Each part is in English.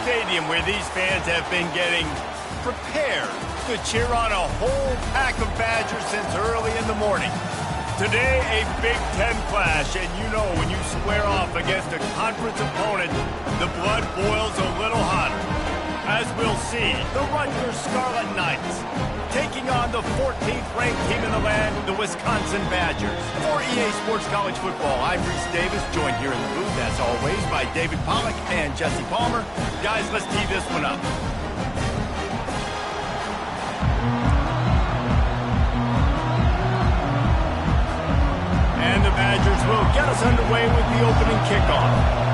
stadium where these fans have been getting prepared to cheer on a whole pack of Badgers since early in the morning. Today, a Big Ten clash, and you know when you square off against a conference opponent, the blood boils a little hotter. As we'll see, the Rutgers Scarlet Knights taking on the 14th-ranked team in the land, the Wisconsin Badgers. For EA Sports College Football, I'm Reese Davis, joined here in the booth, as always, by David Pollack and Jesse Palmer. Guys, let's tee this one up. And the Badgers will get us underway with the opening kickoff.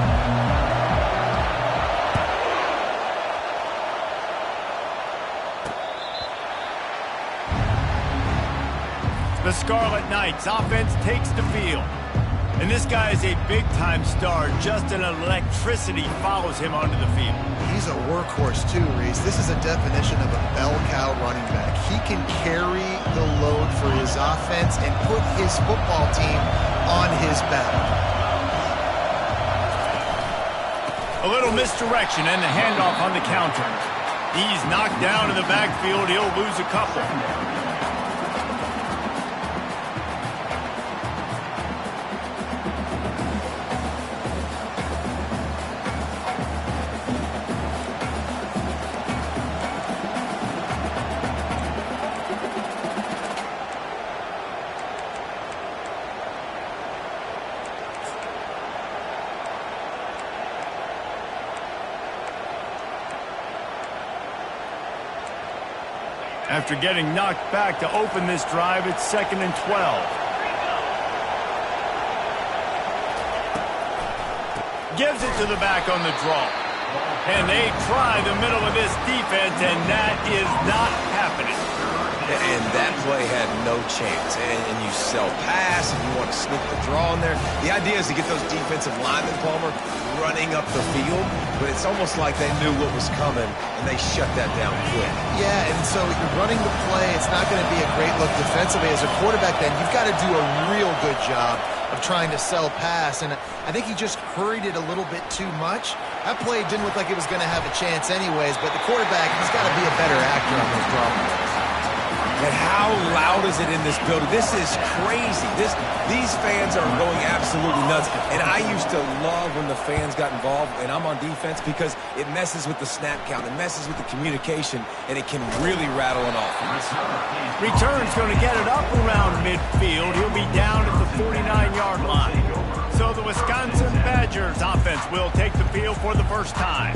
The Scarlet Knights offense takes the field. And this guy is a big-time star. Just an electricity follows him onto the field. He's a workhorse too, Reese. This is a definition of a bell cow running back. He can carry the load for his offense and put his football team on his back. A little misdirection and the handoff on the counter. He's knocked down in the backfield. He'll lose a couple. After getting knocked back to open this drive, it's 2nd and 12. Gives it to the back on the draw. And they try the middle of this defense, and that is not happening. And that play had no chance. And you sell pass, and you want to sneak the draw in there. The idea is to get those defensive linemen, Palmer, running up the field. But it's almost like they knew what was coming, and they shut that down quick. Yeah, and so you're running the play. It's not going to be a great look defensively. As a quarterback, then, you've got to do a real good job of trying to sell pass. And I think he just hurried it a little bit too much. That play didn't look like it was going to have a chance anyways, but the quarterback, he's got to be a better actor on those draw plays. And how loud is it in this building? This is crazy. These fans are going absolutely nuts. And I used to love when the fans got involved, and I'm on defense, because it messes with the snap count. It messes with the communication, and it can really rattle an offense. Return's going to get it up around midfield. He'll be down at the 49-yard line. So the Wisconsin Badgers offense will take the field for the first time.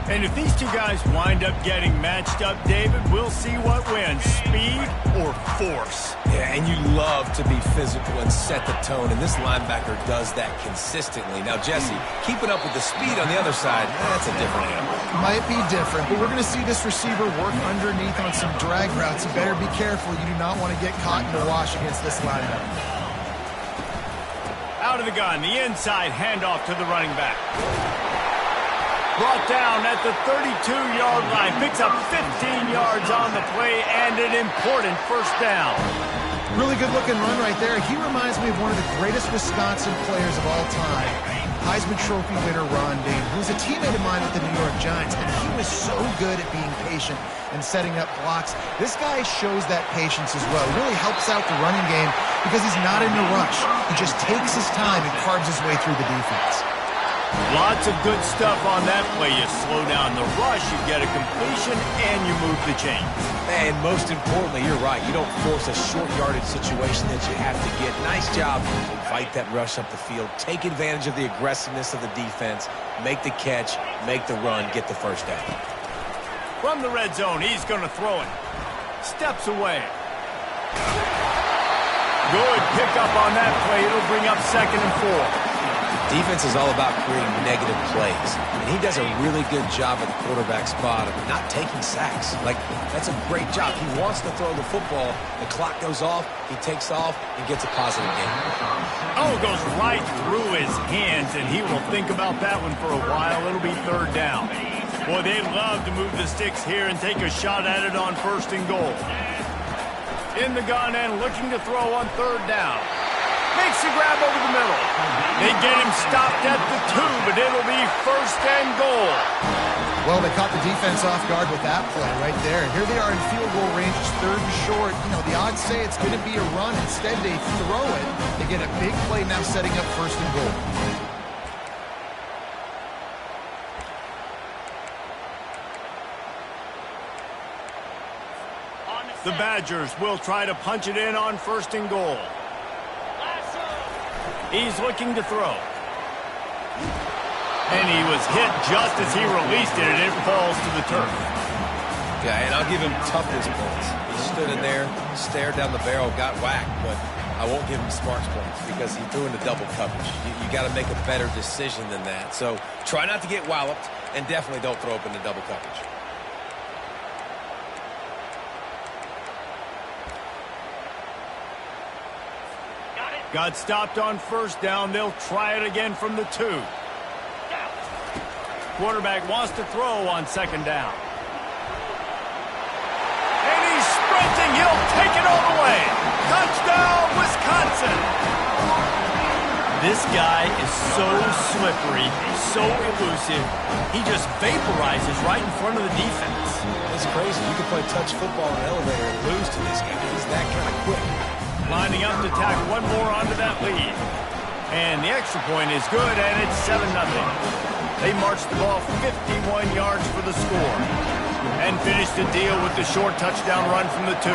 And if these two guys wind up getting matched up, David, we'll see what wins, speed or force. Yeah, and you love to be physical and set the tone, and this linebacker does that consistently. Now, Jesse, keeping up with the speed on the other side, that's a different animal. Might be different, but we're going to see this receiver work underneath on some drag routes. You better be careful. You do not want to get caught in the wash against this linebacker. Out of the gun, the inside handoff to the running back. Brought down at the 32-yard line. Picks up 15 yards on the play and an important first down. Really good-looking run right there. He reminds me of one of the greatest Wisconsin players of all time, Heisman Trophy winner Ron Dayne, who's a teammate of mine with the New York Giants, and he was so good at being patient and setting up blocks. This guy shows that patience as well. It really helps out the running game because he's not in a rush. He just takes his time and carves his way through the defense. Lots of good stuff on that play. You slow down the rush, you get a completion, and you move the chains. And most importantly, you're right. You don't force a short yardage situation that you have to get. Nice job. Invite that rush up the field. Take advantage of the aggressiveness of the defense. Make the catch, make the run, get the first down. From the red zone, he's going to throw it. Steps away. Good pickup on that play. It'll bring up 2nd and 4. Defense is all about creating negative plays, and he does a really good job at the quarterback spot of not taking sacks. Like, that's a great job. He wants to throw the football. The clock goes off, he takes off, and gets a positive gain. Oh, goes right through his hands, and he will think about that one for a while. It'll be 3rd down. Boy, they'd love to move the sticks here and take a shot at it on 1st and goal. In the gun and looking to throw on 3rd down. Makes the grab over the middle. They get him stopped at the 2, but it'll be 1st and goal. Well, they caught the defense off guard with that play right there. Here they are in field goal range, it's 3rd and short. You know, the odds say it's going to be a run. Instead, they throw it. They get a big play now setting up 1st and goal. The Badgers will try to punch it in on 1st and goal. He's looking to throw. And he was hit just as he released it, and it falls to the turf. Yeah, and I'll give him toughness points. He stood in there, stared down the barrel, got whacked, but I won't give him smarts points because he threw into double coverage. You got to make a better decision than that. So try not to get walloped, and definitely don't throw up into double coverage. Got stopped on 1st down. They'll try it again from the 2. Quarterback wants to throw on 2nd down. And he's sprinting. He'll take it all the way. Touchdown, Wisconsin. This guy is so slippery, so elusive. He just vaporizes right in front of the defense. It's crazy. You can play touch football in an elevator and lose to this guy. He's that kind of quick. Lining up to tack one more onto that lead. And the extra point is good, and it's 7-0. They marched the ball 51 yards for the score. And finished the deal with the short touchdown run from the 2.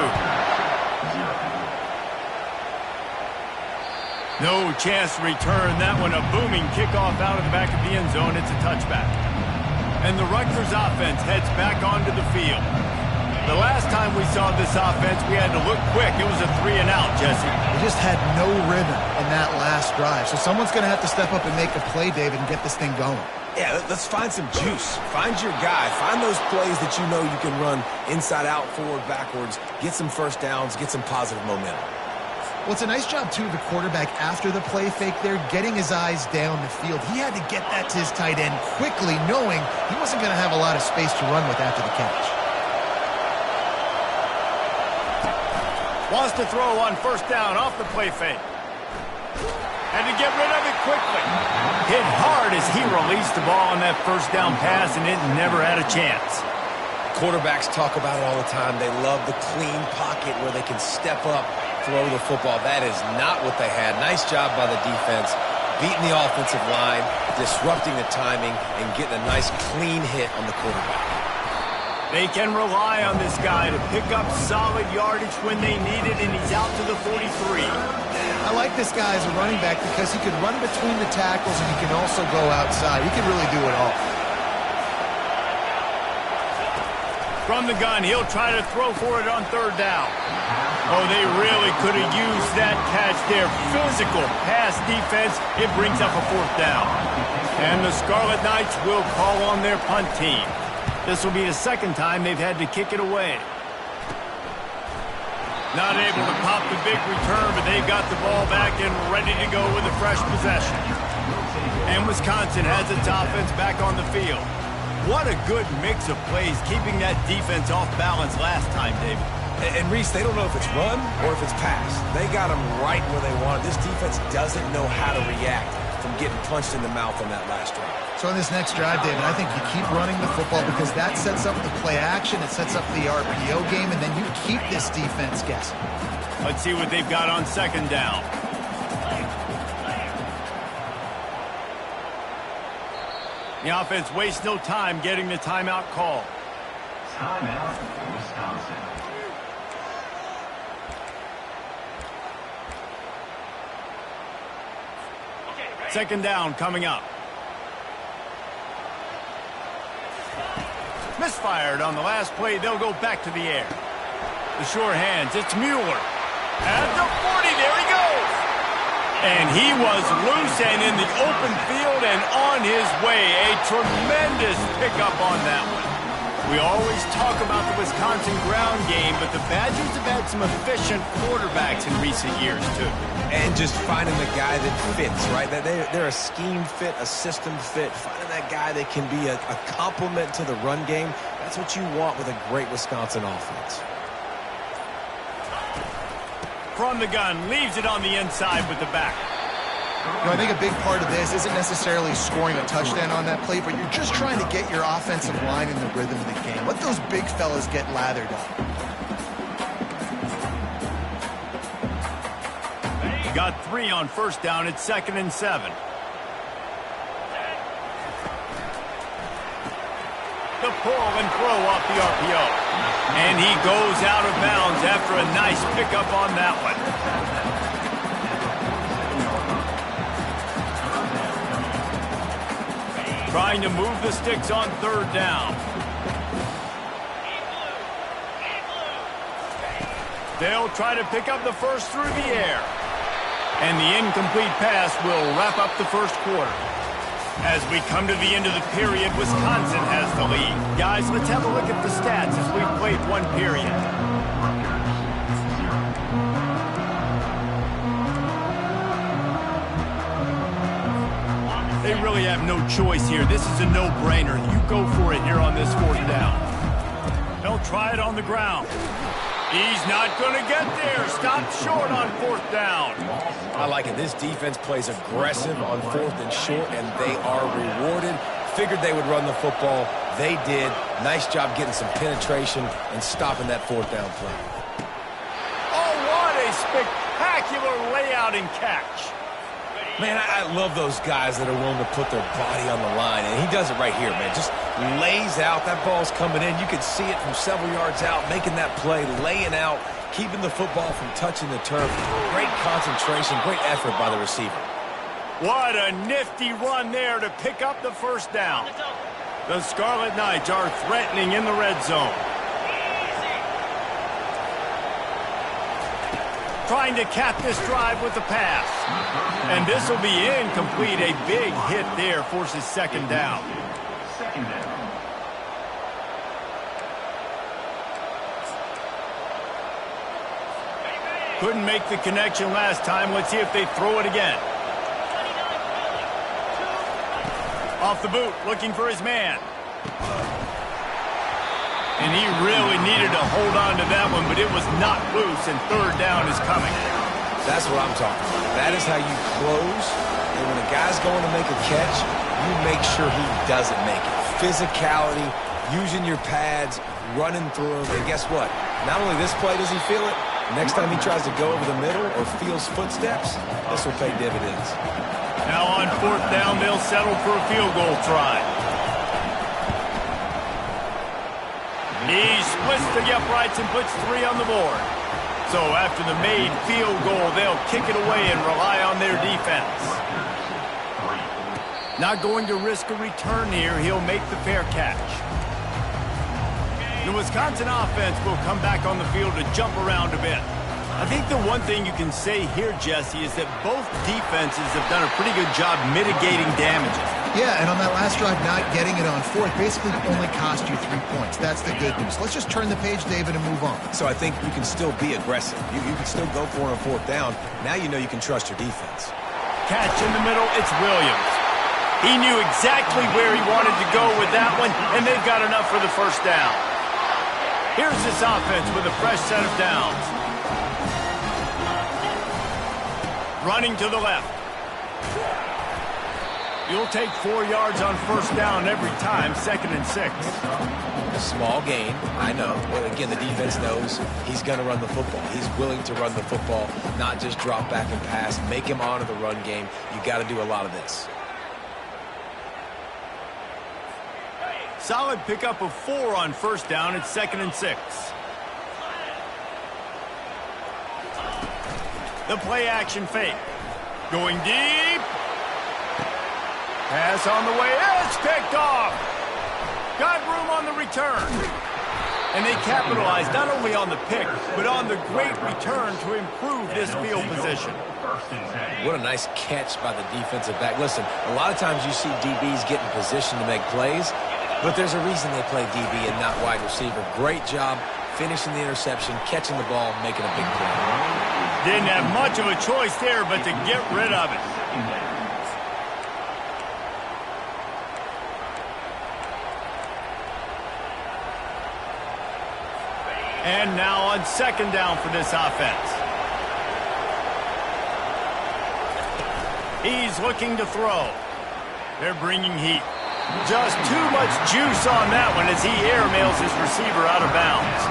No chance to return that one. A booming kickoff out of the back of the end zone. It's a touchback. And the Rutgers offense heads back onto the field. The last time we saw this offense, we had to look quick. It was a 3-and-out, Jesse. They just had no rhythm in that last drive. So someone's going to have to step up and make a play, David, and get this thing going. Yeah, let's find some juice. Find your guy. Find those plays that you know you can run inside out, forward, backwards. Get some 1st downs. Get some positive momentum. Well, it's a nice job, too, of the quarterback after the play fake there, getting his eyes down the field. He had to get that to his tight end quickly, knowing he wasn't going to have a lot of space to run with after the catch. Wants to throw on 1st down off the play fake. And to get rid of it quickly. Hit hard as he released the ball on that 1st down pass, and it never had a chance. Quarterbacks talk about it all the time. They love the clean pocket where they can step up, throw the football. That is not what they had. Nice job by the defense, beating the offensive line, disrupting the timing, and getting a nice clean hit on the quarterback. They can rely on this guy to pick up solid yardage when they need it, and he's out to the 43. I like this guy as a running back because he can run between the tackles and he can also go outside. He can really do it all. From the gun, he'll try to throw for it on 3rd down. Oh, they really could have used that catch there. Physical pass defense. It brings up a 4th down. And the Scarlet Knights will call on their punt team. This will be the 2nd time they've had to kick it away. Not able to pop the big return, but they've got the ball back and ready to go with a fresh possession. And Wisconsin has its offense back on the field. What a good mix of plays, keeping that defense off balance last time, David. And Reese, they don't know if it's run or if it's pass. They got them right where they want. This defense doesn't know how to react from getting punched in the mouth on that last drive. So on this next drive, David, I think you keep running the football because that sets up the play action, it sets up the RPO game, and then you keep this defense guessing. Let's see what they've got on 2nd down. The offense wastes no time getting the timeout call. Timeout, Wisconsin. 2nd down coming up. Misfired on the last play. They'll go back to the air. The sure hands. It's Mueller. At the 40. There he goes. And he was loose and in the open field and on his way. A tremendous pickup on that one. We always talk about the Wisconsin ground game, but the Badgers have had some efficient quarterbacks in recent years, too. And just finding the guy that fits, right? They're a scheme fit, a system fit. Finding that guy that can be a complement to the run game. That's what you want with a great Wisconsin offense. From the gun, leaves it on the inside with the back. You know, I think a big part of this isn't necessarily scoring a touchdown on that play, but you're just trying to get your offensive line in the rhythm of the game. Let those big fellas get lathered up. Got 3 on first down. It's 2nd and 7. The pull and throw off the RPO. And he goes out of bounds after a nice pickup on that one. Trying to move the sticks on 3rd down. They'll try to pick up the first through the air. And the incomplete pass will wrap up the first quarter. As we come to the end of the period, Wisconsin has the lead. Guys, let's have a look at the stats as we've played one period. They really have no choice here. This is a no-brainer. You go for it here on this 4th down. They'll try it on the ground. He's not going to get there. Stopped short on 4th down. I like it. This defense plays aggressive on 4th and short, and they are rewarded. Figured they would run the football. They did. Nice job getting some penetration and stopping that 4th down play. Oh, what a spectacular layout and catch. Man, I love those guys that are willing to put their body on the line, and he does it right here, man. Just lays out. That ball's coming in. You can see it from several yards out, making that play, laying out, keeping the football from touching the turf. Great concentration, great effort by the receiver. What a nifty run there to pick up the first down. The Scarlet Knights are threatening in the red zone. Trying to cap this drive with the pass. And this will be incomplete. A big hit there forces 2nd down. Couldn't make the connection last time. Let's see if they throw it again. Off the boot, looking for his man. And he really needed to hold on to that one, but it was not loose, and 3rd down is coming. That's what I'm talking about. That is how you close. And when a guy's going to make a catch, you make sure he doesn't make it. Physicality, using your pads, running through them. And guess what? Not only this play does he feel it, next time he tries to go over the middle or feels footsteps, this will pay dividends. Now on 4th down, they'll settle for a field goal try. He splits the uprights and puts 3 on the board. So after the made field goal, they'll kick it away and rely on their defense. Not going to risk a return here. He'll make the fair catch. The Wisconsin offense will come back on the field to jump around a bit. I think the one thing you can say here, Jesse, is that both defenses have done a pretty good job mitigating damages. Yeah, and on that last drive, not getting it on 4th basically only cost you 3 points. That's the good news. Let's just turn the page, David, and move on. So I think you can still be aggressive. You can still go for it on 4th down. Now you know you can trust your defense. Catch in the middle, it's Williams. He knew exactly where he wanted to go with that one, and they've got enough for the first down. Here's this offense with a fresh set of downs. Running to the left. You'll take 4 yards on first down every time, 2nd and 6. A small gain, I know. But again, the defense knows he's going to run the football. He's willing to run the football, not just drop back and pass, make him honor the run game. You got to do a lot of this. Solid pickup of 4 on first down. It's 2nd and 6. The play action fake. Going deep. Pass on the way. It's picked off. Got room on the return. And they capitalized not only on the pick, but on the great return to improve this field position. What a nice catch by the defensive back. Listen, a lot of times you see DBs get in position to make plays, but there's a reason they play DB and not wide receiver. Great job finishing the interception, catching the ball, making a big play. Didn't have much of a choice there but to get rid of it. And now on second down for this offense. He's looking to throw. They're bringing heat. Just too much juice on that one as he airmails his receiver out of bounds.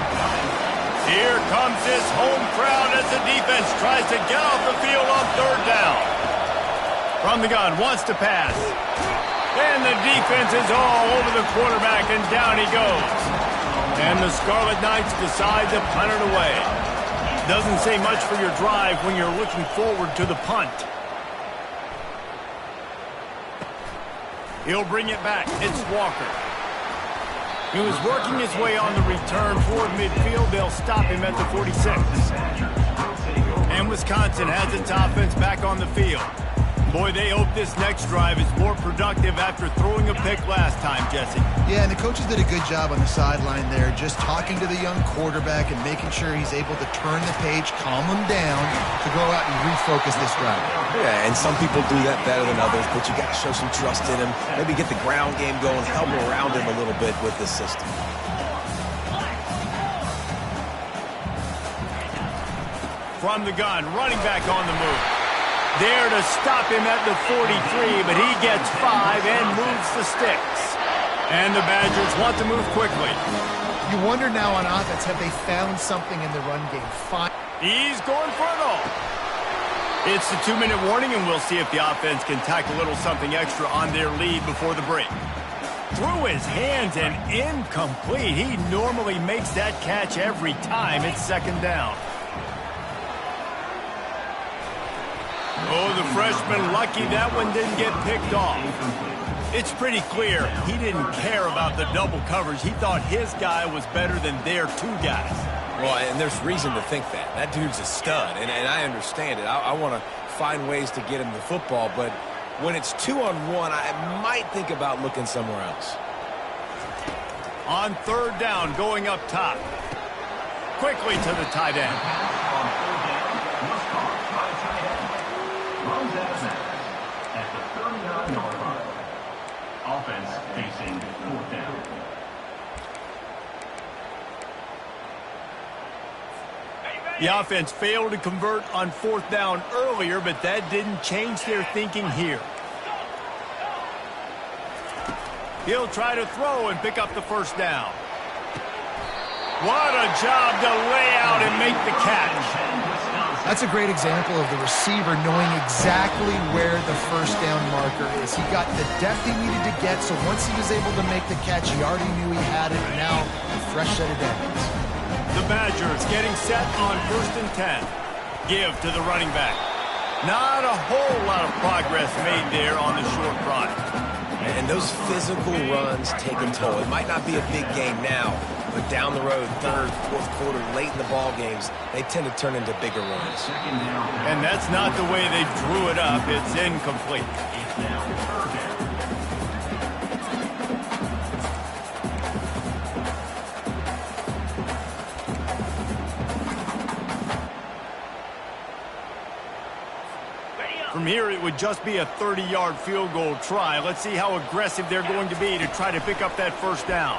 Here comes this home crowd as the defense tries to get off the field on third down. From the gun, wants to pass. And the defense is all over the quarterback, and down he goes. And the Scarlet Knights decide to punt it away. Doesn't say much for your drive when you're looking forward to the punt. He'll bring it back. It's Walker. He was working his way on the return toward midfield. They'll stop him at the 46. And Wisconsin has its offense back on the field. Boy, they hope this next drive is more productive after throwing a pick last time, Jesse. Yeah, and the coaches did a good job on the sideline there, just talking to the young quarterback and making sure he's able to turn the page, calm him down, to go out and refocus this drive. Yeah, and some people do that better than others, but you got to show some trust in him. Maybe get the ground game going, help around him a little bit with this system. From the gun, running back on the move. There to stop him at the 43, but he gets 5 and moves the sticks. And the Badgers want to move quickly. You wonder now on offense, have they found something in the run game? He's going for it all. It's the 2-minute warning, and we'll see if the offense can tack a little something extra on their lead before the break. Through his hands and incomplete. He normally makes that catch every time. It's second down. Oh, the freshman lucky that one didn't get picked off. It's pretty clear he didn't care about the double coverage. He thought his guy was better than their 2 guys. Well, and there's reason to think that. That dude's a stud, and I understand it. I want to find ways to get him the football, but when it's 2-on-1, I might think about looking somewhere else. On third down, going up top. Quickly to the tight end. Runs out of bounds at the 39-yard line. Offense facing fourth down. The offense failed to convert on fourth down earlier, but that didn't change their thinking here. He'll try to throw and pick up the first down. What a job to lay out and make the catch. That's a great example of the receiver knowing exactly where the first down marker is. He got the depth he needed to get, so once he was able to make the catch, he already knew he had it. Now, a fresh set of downs. The Badgers getting set on 1st and 10. Give to the running back. Not a whole lot of progress made there on the short run. And those physical runs take a toll. It might not be a big game now, but down the road, third, fourth quarter, late in the ball games, they tend to turn into bigger runs. And that's not the way they drew it up. It's incomplete. It's now third down. From here, it would just be a 30-yard field goal try. Let's see how aggressive they're going to be to try to pick up that first down.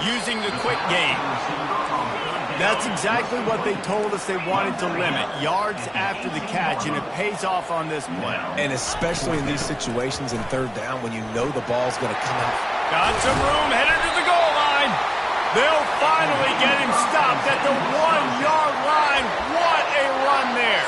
Using the quick game. That's exactly what they told us they wanted to limit. Yards after the catch, and it pays off on this play. And especially in these situations in third down when you know the ball's going to come out. Got some room, headed to the goal line. They'll finally get him stopped at the 1-yard line. What a run there.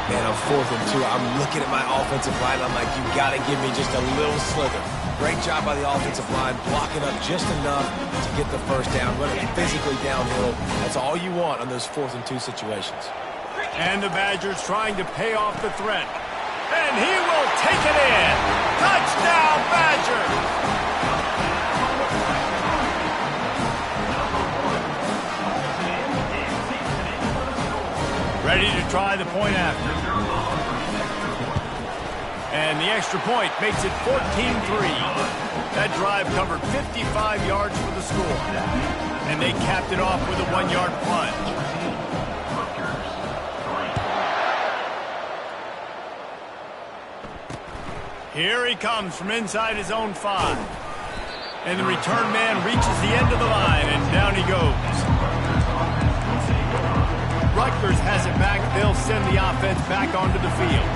And on 4th and 2, I'm looking at my offensive line. I'm like, you got to give me just a little slither. Great job by the offensive line, blocking up just enough to get the first down, running physically downhill. That's all you want on those 4th and 2 situations. And the Badgers trying to pay off the threat. And he will take it in. Touchdown, Badgers! Ready to try the point after. And the extra point makes it 14-3. That drive covered 55 yards for the score. And they capped it off with a 1-yard plunge. Here he comes from inside his own 5. And the return man reaches the end of the line, and down he goes. Rutgers has it back. They'll send the offense back onto the field.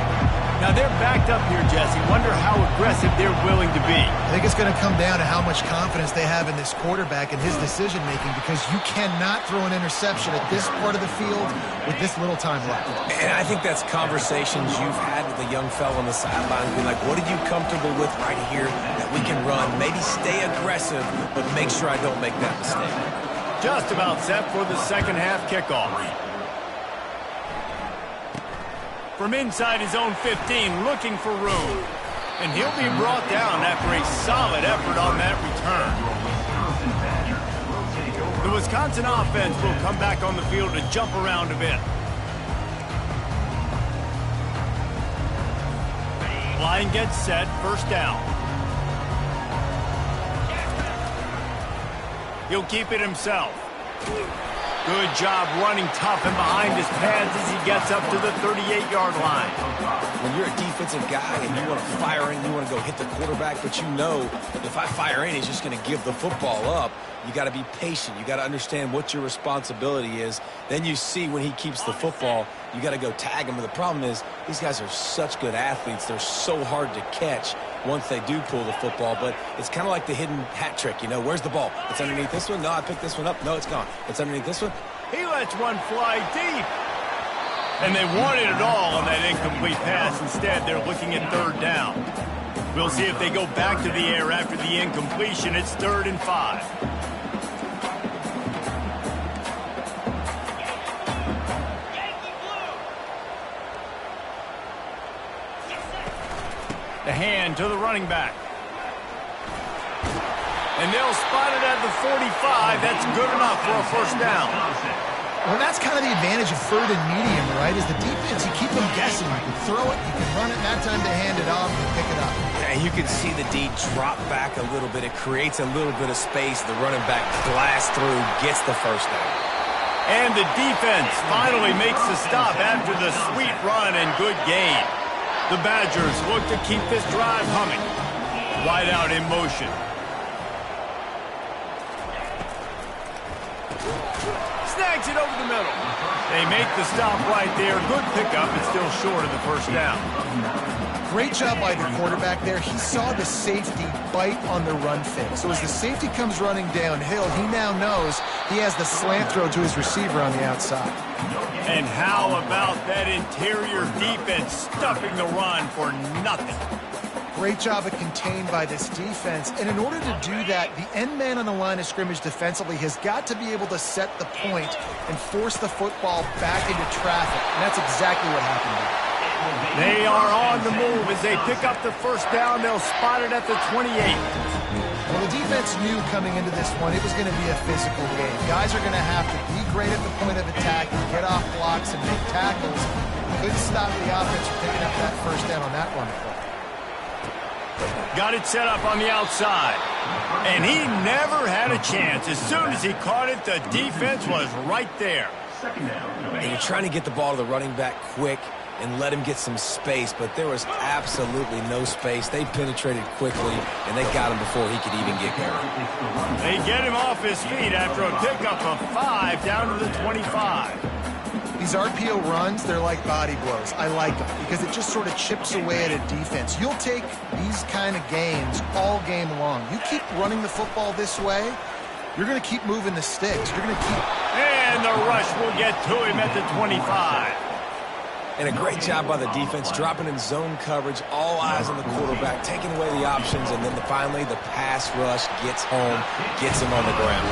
Now, they're backed up here, Jesse. Wonder how aggressive they're willing to be. I think it's going to come down to how much confidence they have in this quarterback and his decision-making, because you cannot throw an interception at this part of the field with this little time left. And I think that's conversations you've had with the young fellow on the sideline. Being like, what are you comfortable with right here that we can run? Maybe stay aggressive, but make sure I don't make that mistake. Just about set for the second half kickoff. From inside his own 15, looking for room. And he'll be brought down after a solid effort on that return. The Wisconsin offense will come back on the field to jump around a bit. Line gets set, first down. He'll keep it himself. Good job running tough and behind his pads as he gets up to the 38-yard line. When you're a defensive guy and you want to fire in, you want to go hit the quarterback, but you know if I fire in, he's just going to give the football up. You got to be patient. You got to understand what your responsibility is. Then you see when he keeps the football, you got to go tag him. But the problem is these guys are such good athletes. They're so hard to catch once they do pull the football. But it's kind of like the hidden hat trick. You know, where's the ball? It's underneath this one. No, I picked this one up. No, it's gone. It's underneath this one. He lets one fly deep. And they wanted it all on that incomplete pass. Instead, they're looking at third down. We'll see if they go back to the air after the incompletion. It's 3rd and 5. The hand to the running back. And they'll spot it at the 45. That's good enough for a first down. Well, that's kind of the advantage of 3rd and medium, right? Is the defense, you keep them guessing. You can throw it, you can run it, and that time they hand it off and pick it up. And you can see the D drop back a little bit. It creates a little bit of space. The running back blasts through, gets the first down. And the defense finally makes the stop after the sweet run and good gain. The Badgers look to keep this drive humming. Wide out in motion. Snags it over the middle. They make the stop right there. Good pickup. It's still short of the first down. Great job by the quarterback there. He saw the safety bite on the run fake. So as the safety comes running downhill, he now knows he has the slant throw to his receiver on the outside. And how about that interior defense stuffing the run for nothing? Great job of contained by this defense. And in order to do that, the end man on the line of scrimmage defensively has got to be able to set the point and force the football back into traffic. And that's exactly what happened here. They are on the move as they pick up the first down. They'll spot it at the 28. Well, the defense knew coming into this one it was going to be a physical game. Guys are going to have to be great at the point of attack and get off blocks and make tackles. Couldn't stop the offense from picking up that first down on that run play. Got it set up on the outside. And he never had a chance. As soon as he caught it, the defense was right there. And you're trying to get the ball to the running back quick and let him get some space, but there was absolutely no space. They penetrated quickly, and they got him before he could even get there. They get him off his feet after a pickup of 5 down to the 25. These RPO runs, they're like body blows. I like them because it just sort of chips away at a defense. You'll take these kind of games all game long. You keep running the football this way, you're going to keep moving the sticks. You're going to keep... And the rush will get to him at the 25. And a great job by the defense, dropping in zone coverage, all eyes on the quarterback, taking away the options, and then finally the pass rush gets home, gets him on the ground.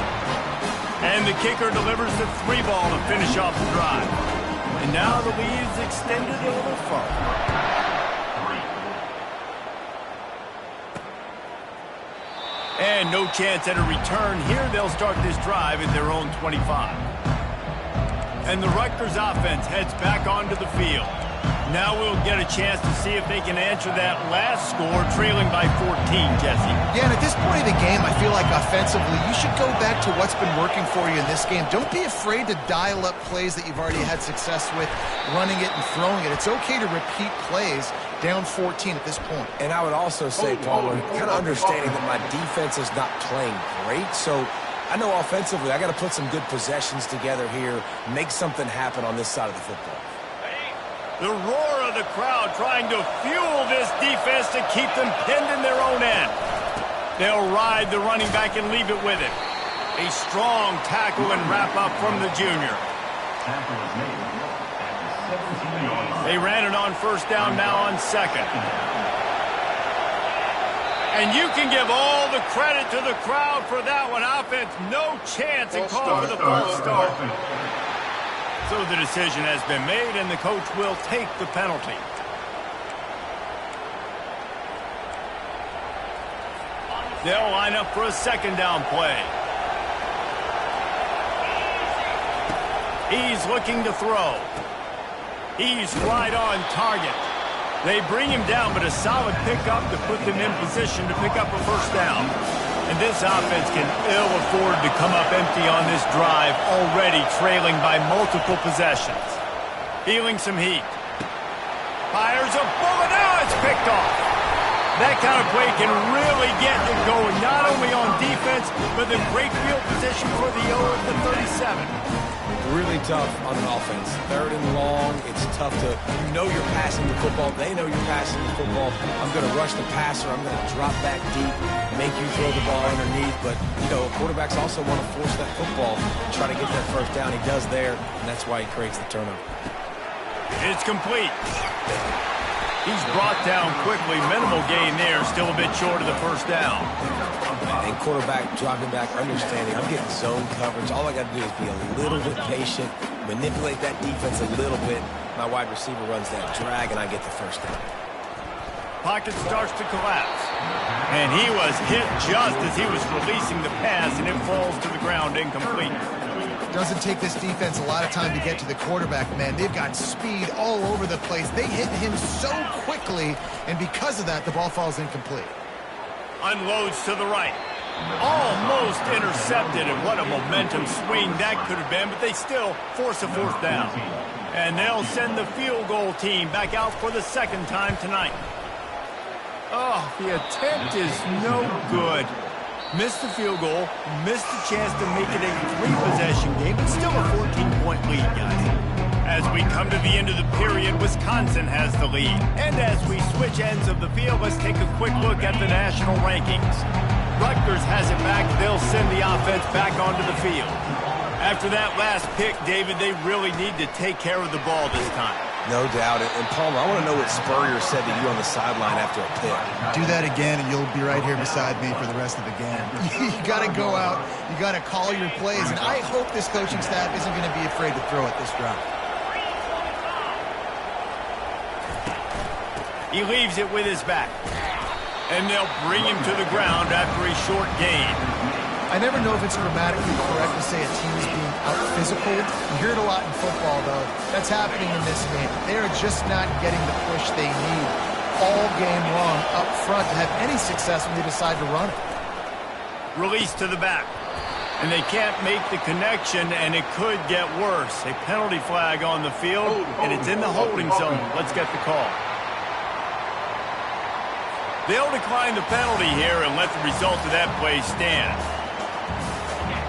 And the kicker delivers the 3 ball to finish off the drive. And now the lead is extended a little further. And no chance at a return here. They'll start this drive at their own 25. And the Rutgers offense heads back onto the field. Now we'll get a chance to see if they can answer that last score, trailing by 14, Jesse. Yeah, and at this point of the game, I feel like offensively, you should go back to what's been working for you in this game. Don't be afraid to dial up plays that you've already had success with, running it and throwing it. It's okay to repeat plays down 14 at this point. And I would also say, Palmer, kind of understanding that my defense is not playing great, so I know offensively I got to put some good possessions together here, make something happen on this side of the football. The roar of the crowd trying to fuel this defense to keep them pinned in their own end. They'll ride the running back and leave it with him. A strong tackle and wrap-up from the junior. They ran it on first down, now on second. And you can give all the credit to the crowd for that one. Offense, no chance and call for the false start. So the decision has been made, and the coach will take the penalty. They'll line up for a second down play. He's looking to throw. He's right on target. They bring him down, but a solid pickup to put them in position to pick up a first down. And this offense can ill afford to come up empty on this drive, already trailing by multiple possessions. Feeling some heat. Fires a bullet. Now it's picked off. That kind of play can really get you going, not only on defense, but the great field position for the O at the 37. Really tough on an offense. Third and long, it's tough to, you know you're passing the football. They know you're passing the football. I'm going to rush the passer. I'm going to drop back deep, make you throw the ball underneath. But, you know, quarterbacks also want to force that football and try to get that first down. He does there, and that's why he creates the turnover. It's complete. He's brought down quickly. Minimal gain there, still a bit short of the first down. And quarterback dropping back, understanding I'm getting zone coverage. All I got to do is be a little bit patient, manipulate that defense a little bit. My wide receiver runs that drag, and I get the first down. Pocket starts to collapse. And he was hit just as he was releasing the pass, and it falls to the ground incomplete. Doesn't take this defense a lot of time to get to the quarterback, man. They've got speed all over the place. They hit him so quickly, and because of that, the ball falls incomplete. Unloads to the right. Almost intercepted, and what a momentum swing that could have been, but they still force a fourth down. And they'll send the field goal team back out for the second time tonight. Oh, the attempt is no good. Missed the field goal, missed the chance to make it a 3-possession game, but still a 14-point lead, guys. As we come to the end of the period, Wisconsin has the lead. And as we switch ends of the field, let's take a quick look at the national rankings. Rutgers has it back. They'll send the offense back onto the field. After that last pick, David, they really need to take care of the ball this time. No doubt. And Palmer, I want to know what Spurrier said to you on the sideline after a pick. Do that again, and you'll be right here beside me for the rest of the game. You got to go out. You got to call your plays. And I hope this coaching staff isn't going to be afraid to throw it this drive. He leaves it with his back. And they'll bring him to the ground after a short gain. I never know if it's grammatically correct to say a team is being out-physical. You hear it a lot in football, though. That's happening in this game. They are just not getting the push they need all game long up front to have any success when they decide to run it. Release to the back. And they can't make the connection, and it could get worse. A penalty flag on the field, and it's in the holding zone. Let's get the call. They'll decline the penalty here and let the result of that play stand.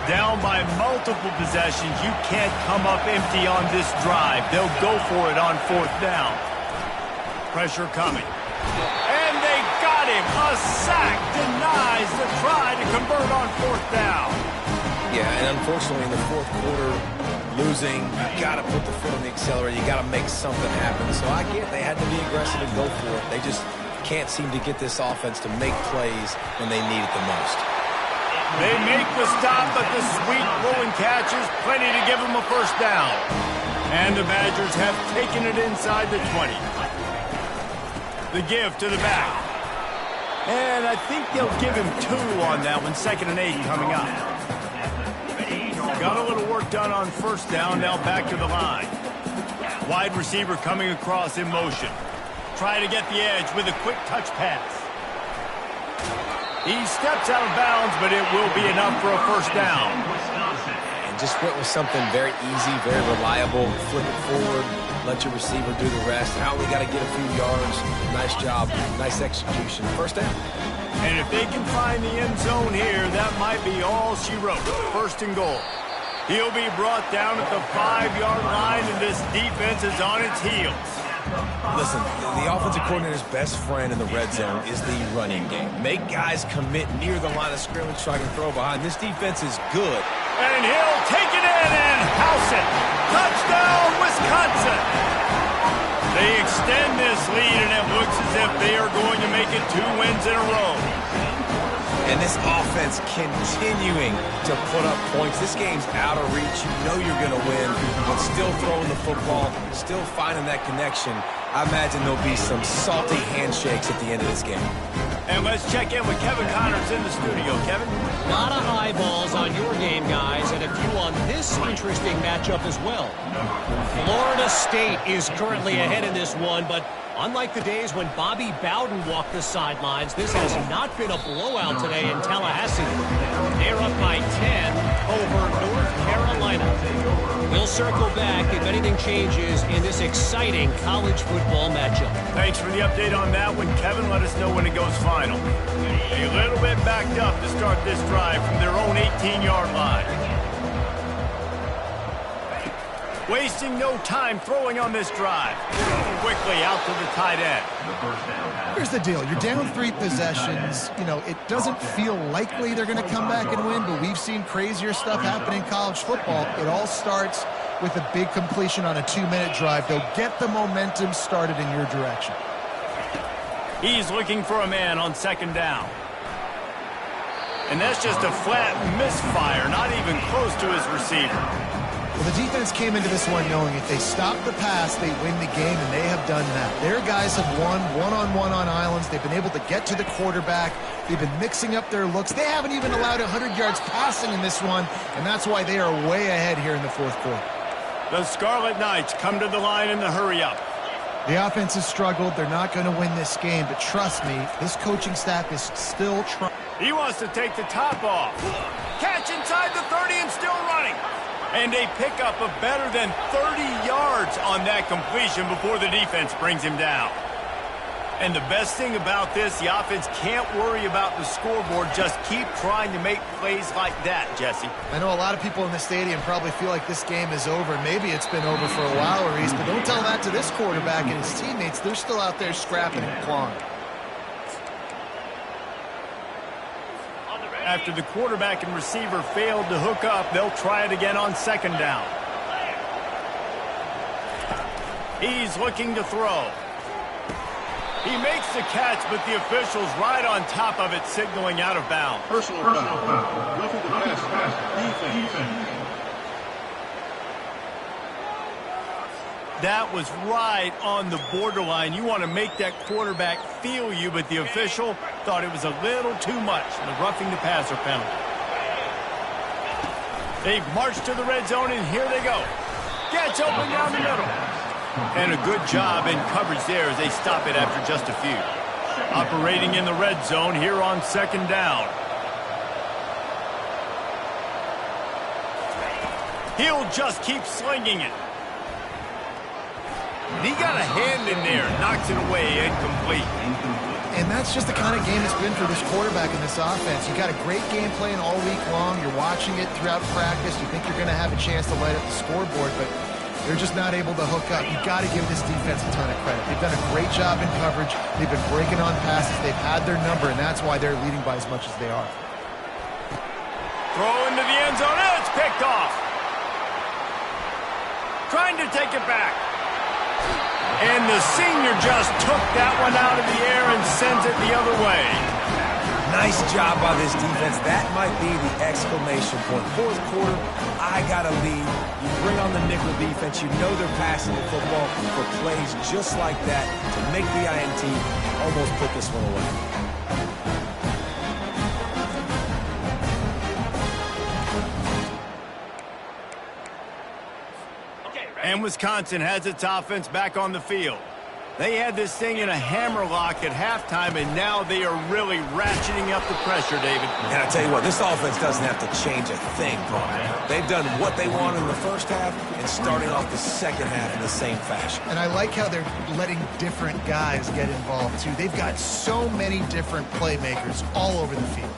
Down by multiple possessions, you can't come up empty on this drive. They'll go for it on fourth down. Pressure coming. And they got him. A sack denies the try to convert on fourth down. Yeah, and unfortunately in the fourth quarter, losing, you got to put the foot on the accelerator. You got to make something happen. So I get they had to be aggressive and go for it. They just can't seem to get this offense to make plays when they need it the most. They make the stop, but the sweet rolling catch is plenty to give them a first down. And the Badgers have taken it inside the 20. The give to the back. And I think they'll give him 2 on that one. 2nd and 8 coming up. Got a little work done on first down, now back to the line. Wide receiver coming across in motion. Try to get the edge with a quick touch pass. He steps out of bounds, but it will be enough for a first down. and just went with something very easy, very reliable. Flip it forward, let your receiver do the rest. I only got to get a few yards. Nice job, nice execution. First down. And if they can find the end zone here, that might be all she wrote. First and goal. He'll be brought down at the 5-yard line, and this defense is on its heels. Listen, the offensive coordinator's best friend in the red zone is the running game. Make guys commit near the line of scrimmage so I can throw behind. This defense is good. And he'll take it in and house it. Touchdown, Wisconsin! They extend this lead, and it looks as if they are going to make it 2 wins in a row. And this offense continuing to put up points. This game's out of reach. You know you're going to win, but still throwing the football, still finding that connection. I imagine there'll be some salty handshakes at the end of this game. And let's check in with Kevin Connors in the studio. Kevin? A lot of eyeballs on your game, guys, and a few on this interesting matchup as well. Florida State is currently ahead in this one, but unlike the days when Bobby Bowden walked the sidelines, this has not been a blowout today in Tallahassee. They're up by 10 over North Carolina. We'll circle back if anything changes in this exciting college football matchup. Thanks for the update on that one, Kevin. Let us know when it goes final. A little bit backed up to start this drive from their own 18-yard line. Wasting no time throwing on this drive. Quickly out to the tight end. Here's the deal. You're down 3 possessions. You know, it doesn't feel likely they're going to come back and win, but we've seen crazier stuff happen in college football. It all starts with a big completion on a 2-minute drive. They'll get the momentum started in your direction. He's looking for a man on second down. And that's just a flat misfire, not even close to his receiver. Well, the defense came into this one knowing if they stop the pass, they win the game, and they have done that. Their guys have won one-on-one on islands. They've been able to get to the quarterback. They've been mixing up their looks. They haven't even allowed 100 yards passing in this one, and that's why they are way ahead here in the fourth quarter. The Scarlet Knights come to the line in the hurry-up. The offense has struggled. They're not going to win this game, but trust me, this coaching staff is still trying. He wants to take the top off. Catch inside the 30 and still running. And a pickup of better than 30 yards on that completion before the defense brings him down. And the best thing about this, the offense can't worry about the scoreboard. Just keep trying to make plays like that, Jesse. I know a lot of people in the stadium probably feel like this game is over. Maybe it's been over for a while, Reese, but don't tell that to this quarterback and his teammates. They're still out there scrapping and clawing. After the quarterback and receiver failed to hook up, they'll try it again on second down. He's looking to throw. He makes the catch, but the official's right on top of it, signaling out of bounds. Personal foul. Roughing the pass. Defense. That was right on the borderline. You want to make that quarterback feel you, but the official thought it was a little too much. The roughing the passer penalty. They've marched to the red zone, and here they go. Gets open down the middle. And a good job in coverage there as they stop it after just a few. Operating in the red zone here on second down. He'll just keep slinging it. And he got a hand in there, knocks it away, incomplete. And that's just the kind of game it's been for this quarterback in this offense. You got a great game plan all week long. You're watching it throughout practice. You think you're going to have a chance to light up the scoreboard, but they're just not able to hook up. You got to give this defense a ton of credit. They've done a great job in coverage. They've been breaking on passes. They've had their number, and that's why they're leading by as much as they are. Throw into the end zone, and it's picked off. Trying to take it back. And the senior just took that one out of the air and sends it the other way. Nice job by this defense. That might be the exclamation point. Fourth quarter, I got a lead. You bring on the nickel defense. You know they're passing the football for plays just like that to make the INT almost put this one away. And Wisconsin has its offense back on the field. They had this thing in a hammerlock at halftime, and now they are really ratcheting up the pressure, David. And I tell you what, this offense doesn't have to change a thing, Brian. They've done what they wanted in the first half and starting off the second half in the same fashion. And I like how they're letting different guys get involved, too. They've got so many different playmakers all over the field.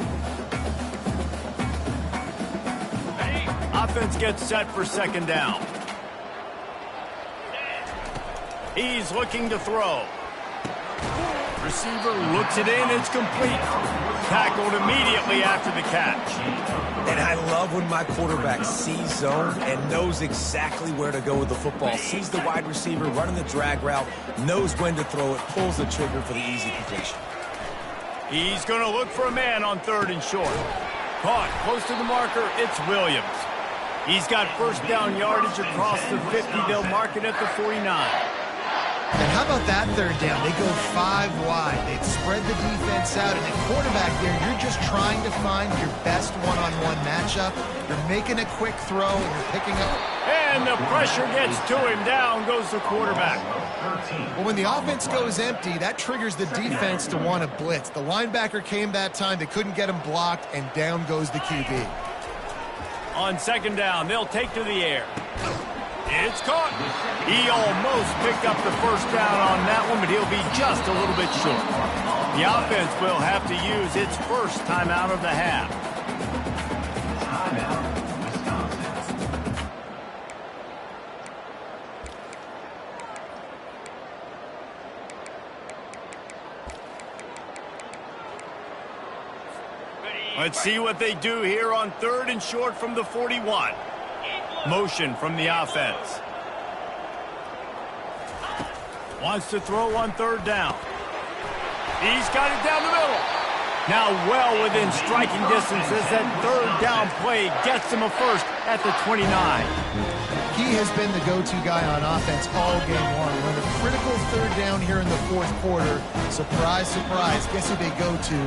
Offense gets set for second down. He's looking to throw. Receiver looks it in. It's complete. Tackled immediately after the catch. And I love when my quarterback sees zone and knows exactly where to go with the football. Sees the wide receiver running the drag route, knows when to throw it, pulls the trigger for the easy completion. He's going to look for a man on 3rd and short. Caught close to the marker. It's Williams. He's got first down yardage across the 50. They'll mark it at the 49. And how about that 3rd down? They go 5 wide. They spread the defense out. And at quarterback there, you're just trying to find your best one-on-one matchup. You're making a quick throw, and you're picking up. And the pressure gets to him. Down goes the quarterback. Well, when the offense goes empty, that triggers the defense to want to blitz. The linebacker came that time. They couldn't get him blocked, and down goes the QB. On second down, they'll take to the air. It's caught. He almost picked up the first down on that one, but he'll be just a little bit short. The offense will have to use its first timeout of the half. Let's see what they do here on 3rd and short from the 41. Motion from the offense. Wants to throw on 3rd down. He's got it down the middle. Now well within striking distance as that 3rd down play gets him a first at the 29. He has been the go-to guy on offense all game long. When a critical 3rd down here in the 4th quarter, surprise, surprise, guess who they go to?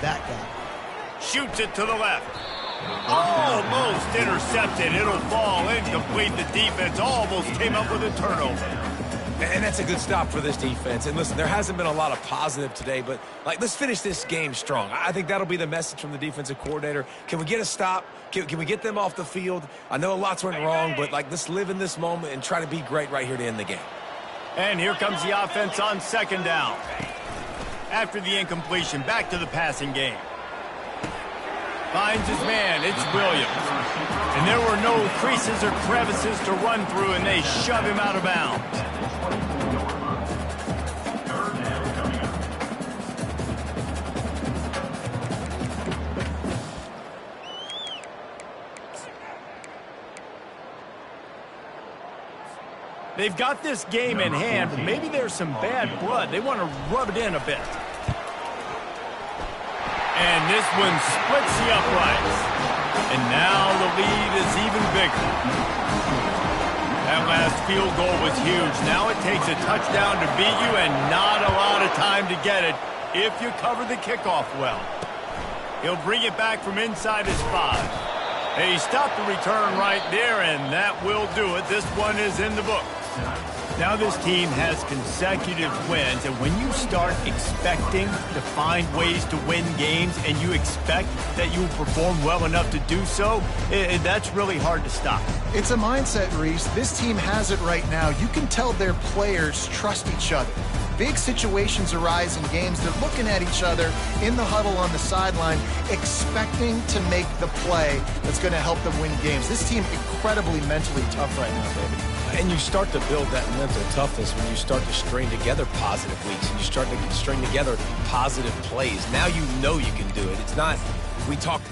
That guy. Shoots it to the left. Almost intercepted. It'll fall incomplete. The defense almost came up with a turnover. And that's a good stop for this defense. And listen, there hasn't been a lot of positive today, but let's finish this game strong. I think that'll be the message from the defensive coordinator. Can we get a stop? Can we get them off the field? I know a lot's went wrong, but let's live in this moment and try to be great right here to end the game. And here comes the offense on second down. After the incompletion, back to the passing game. Finds his man. It's Williams. And there were no creases or crevices to run through, and they shove him out of bounds. They've got this game in hand, but maybe there's some bad blood. They want to rub it in a bit. And this one splits the uprights. And now the lead is even bigger. That last field goal was huge. Now it takes a touchdown to beat you and not a lot of time to get it if you cover the kickoff well. He'll bring it back from inside his 5. He stopped the return right there, and that will do it. This one is in the book. Now this team has consecutive wins, and when you start expecting to find ways to win games and you expect that you will perform well enough to do so, that's really hard to stop. It's a mindset, Reese. This team has it right now. You can tell their players trust each other. Big situations arise in games. They're looking at each other in the huddle on the sideline, expecting to make the play that's going to help them win games. This team incredibly mentally tough right now, baby. And you start to build that mental toughness when you start to string together positive weeks and you start to string together positive plays. Now you know you can do it. It's not, we talk